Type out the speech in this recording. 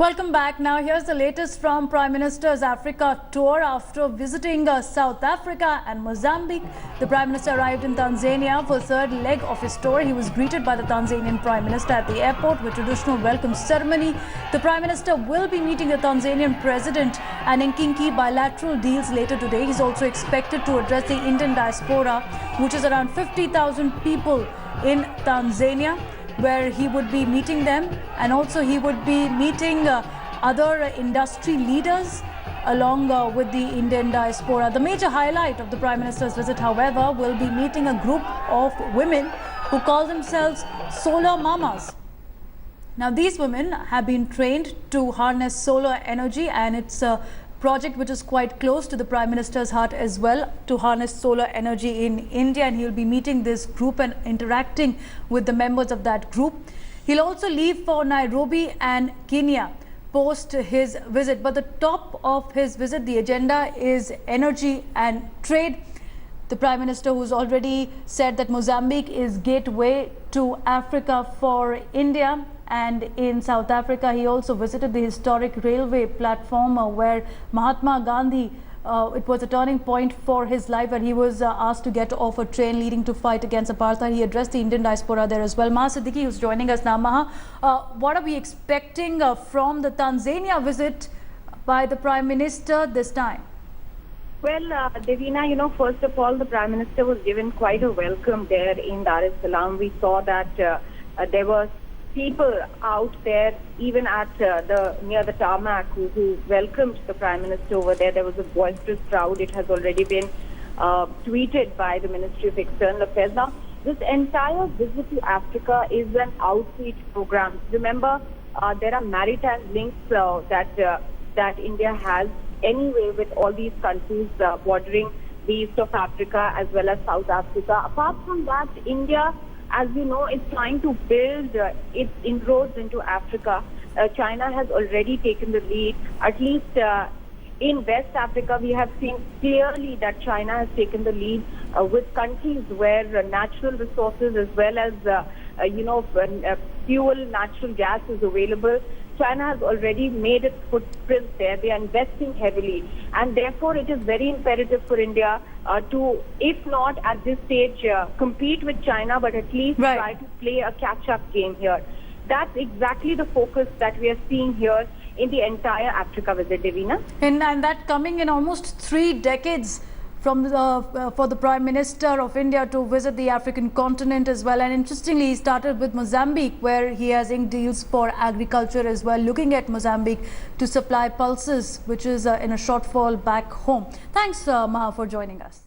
Welcome back. Now here's the latest from Prime Minister's Africa tour. After visiting South Africa and Mozambique, the Prime Minister arrived in Tanzania for the third leg of his tour. He was greeted by the Tanzanian Prime Minister at the airport with traditional welcome ceremony. The Prime Minister will be meeting the Tanzanian President and inking key bilateral deals later today. He's also expected to address the Indian diaspora, which is around 50,000 people in Tanzania, where he would be meeting them, and also he would be meeting other industry leaders along with the Indian diaspora. The major highlight of the Prime Minister's visit, however, will be meeting a group of women who call themselves solar mamas. Now, these women have been trained to harness solar energy, and it's a project which is quite close to the Prime Minister's heart as well, to harness solar energy in India, and he'll be meeting this group and interacting with the members of that group. He'll also leave for Nairobi and Kenya post his visit, but the top of his visit, the agenda is energy and trade. The Prime Minister, who's already said that Mozambique is gateway to Africa for India, and in South Africa he also visited the historic railway platform where Mahatma Gandhi, it was a turning point for his life, where he was asked to get off a train leading to fight against apartheid. He addressed the Indian diaspora there as well. Maha Siddiqui, who's joining us now. Maha, what are we expecting from the Tanzania visit by the Prime Minister this time? Well, Devina, first of all, the Prime Minister was given quite a welcome there in Dar es Salaam. We saw that there were people out there, even at near the tarmac, who welcomed the Prime Minister over there. There was a boisterous crowd. It has already been tweeted by the Ministry of External Affairs. Now, this entire visit to Africa is an outreach program. Remember, there are maritime links that India has anyway with all these countries bordering the east of Africa as well as South Africa. Apart from that, India, as you know, is trying to build its inroads into Africa. China has already taken the lead. At least in West Africa, we have seen clearly that China has taken the lead with countries where natural resources as well as fuel, natural gas is available. China has already made its footprint there. They are investing heavily, and therefore it is very imperative for India to, if not at this stage, compete with China, but at least try to play a catch-up game here. That's exactly the focus that we are seeing here in the entire Africa visit, Devina. And that coming in almost 3 decades from for the Prime Minister of India to visit the African continent as well. And interestingly, he started with Mozambique, where he has inked deals for agriculture as well, looking at Mozambique to supply pulses, which is in a shortfall back home. Thanks, Maha, for joining us.